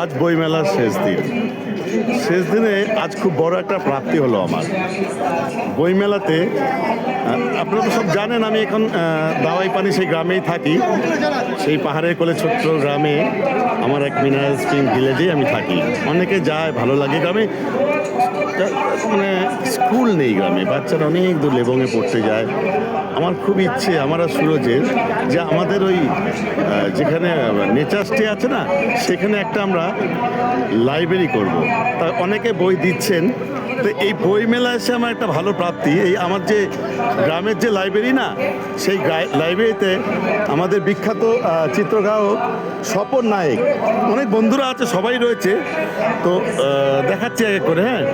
আজ বইমেলার শেষ দিন। শেষ দিনে আজ খুব বড় একটা প্রাপ্তি হলো আমার। বইমেলাতে আপনারা তো সব জানেন আমি এখন দাওয়াই পানি সেই গ্রামেই থাকি। সেই পাহাড়ের কোলে ছোট্ট গ্রামে আমার এক মিনারেল স্প্রিং ভিলেজেই আমি থাকি। অনেকে যায়, ভালো লাগে। গ্রামে মানে স্কুল নেই গ্রামে, বাচ্চারা অনেক দূর লেবংয়ে পড়তে যায়। আমার খুব ইচ্ছে, আমার আর সুরজের, যে আমাদের ওই যেখানে নেচার স্টে আছে না, সেখানে একটা আমরা লাইব্রেরি করব। তা অনেকে বই দিচ্ছেন। তো এই বই মেলা এসে আমার একটা ভালো প্রাপ্তি, এই আমার যে গ্রামের যে লাইব্রেরি না, সেই লাইব্রেরিতে আমাদের বিখ্যাত চিত্রগ্রাহক স্বপন নায়েক, অনেক বন্ধুরা আছে, সবাই রয়েছে। তো দেখাচ্ছি এক এক করে। হ্যাঁ,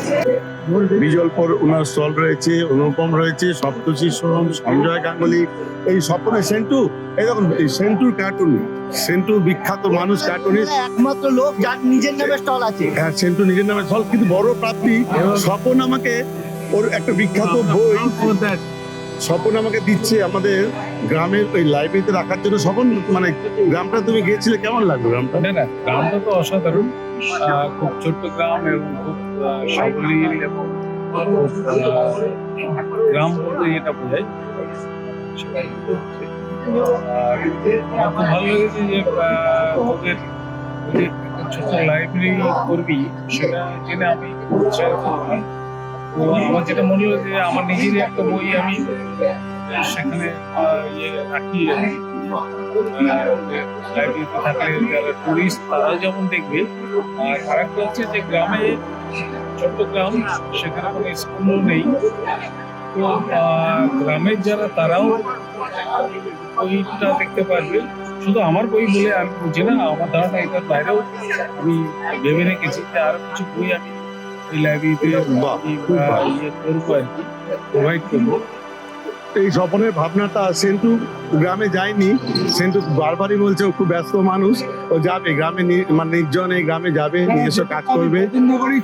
বিজলপুর ওনার স্টল রয়েছে, অনুপম রয়েছে, সপ্তর্ষি সোম, সঞ্জয় গাঙ্গুলি, এই স্বপনের সেন্টু, এই দেখুন এই সেন্টুর কার্টুন, সেন্টু বিখ্যাত মানুষ, কার্টুনিস্ট, একমাত্র লোক যার নিজের নামে স্টল আছে। হ্যাঁ সেন্টু নিজের নামে স্টল। কিন্তু বড় প্রাপ্তি, স্বপন আমাকে ওর একটা বিখ্যাত বই স্বপন আমাকে দিচ্ছে আমাদের গ্রামের ওই লাইব্রেরিতে রাখার জন্য। স্বপন, মানে গ্রামটা তুমি গিয়েছিলে, কেমন লাগলো গ্রামটা? না, গ্রামটা তো অসাধারণ। খুব ছোট্ট গ্রাম এবং খুব সাবলীল এবং গ্রাম বলতে এটা বোঝায়। আমার খুব ভালো লেগেছে যে ওদের ছোট লাইব্রেরি করবি, সেটা জেনে আমি উৎসাহিত হলাম। তো আমার যেটা মনে হলো যে আমার নিজেরই একটা বই আমি সেখানে রাখি। লাইব্রেরিতে থাকলে যারা টুরিস্ট তারাও যেমন দেখবে, আর আরেকটা হচ্ছে যে গ্রামে, ছোট্ট গ্রাম, সেখানে কোনো স্কুলও নেই। তো গ্রামের যারা তারাও বইটা দেখতে পারবে। শুধু আমার বই বলে আমি বুঝি না, আমার ধারণা এটার বাইরেও আমি ভেবে রেখেছি যে আরো কিছু বই আমি এই লাইব্রেরিতে করবো আর কি, প্রোভাইড করবো। এই স্বপনের ভাবনাটা, সেন্টু গ্রামে যায়নি, সেন্টু বারবারই বলছে ও খুব ব্যস্ত মানুষ, ও যাবে গ্রামে, মানে নির্জন এই গ্রামে যাবে, নিজস্ব কাজ করবে।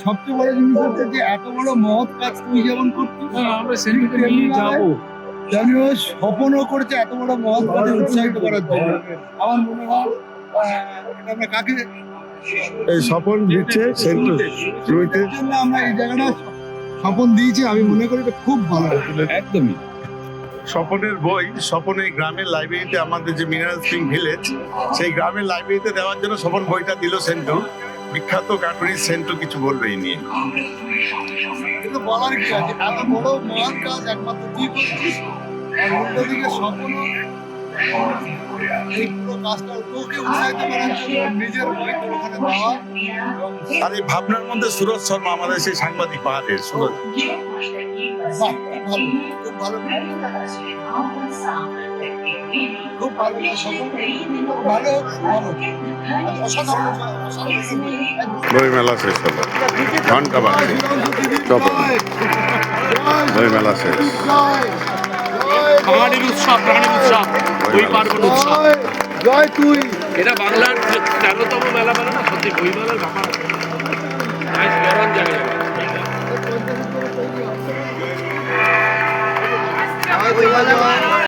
সবচেয়ে বড় জিনিস হচ্ছে যে এত বড় মহৎ কাজ তুই যেমন করছিস, আমরা সেন্টুকে নিয়ে যাবো। জানিও স্বপনও করছে এত বড় মহৎ কাজে উৎসাহিত করার জন্য। আমার মনে হয় এটা আমরা কাকে এই স্বপন দিচ্ছে সেন্টু এর জন্য আমরা এই জায়গাটা স্বপন দিয়েছি। আমি মনে করি এটা খুব ভালো। একদমই স্বপনের বই, স্বপনের গ্রামের লাইব্রেরিতে, আমাদের যে মিনারেল স্প্রিং ভিলেজ, সেই গ্রামের লাইব্রেরিতে দেওয়ার জন্য স্বপন বইটা দিল সেন্টু। বিখ্যাত কার্টুনিস্ট সেন্টু কিছু বলবে এই নিয়ে। কিন্তু বলার কি আছে, এত বড় মহান কাজ একমাত্র তুই করছিস, আর অন্যদিকে স্বপনও এই পুরো কাজটা তোকে উৎসাহিত করার জন্য নিজের বই তোর ওখানে দেওয়া। আর এই ভাবনার মধ্যে সুরজ শর্মা, আমাদের সেই সাংবাদিক পাহাড়ের সুরজ। বাহ, ভালো, খুব ভালো, খুব ভালো, ভালো, ভালো, অসাধারণ, বই মেলা শেষ হলো, ঘন্টা বাজছে, বই মেলা শেষ। বাঙালির উৎসব, বই পার্বণ উৎসব। জয় তুই। এটা বাংলার 13তম মেলা মানে না, সত্যি বই মেলার ব্যাপার জায়গায়।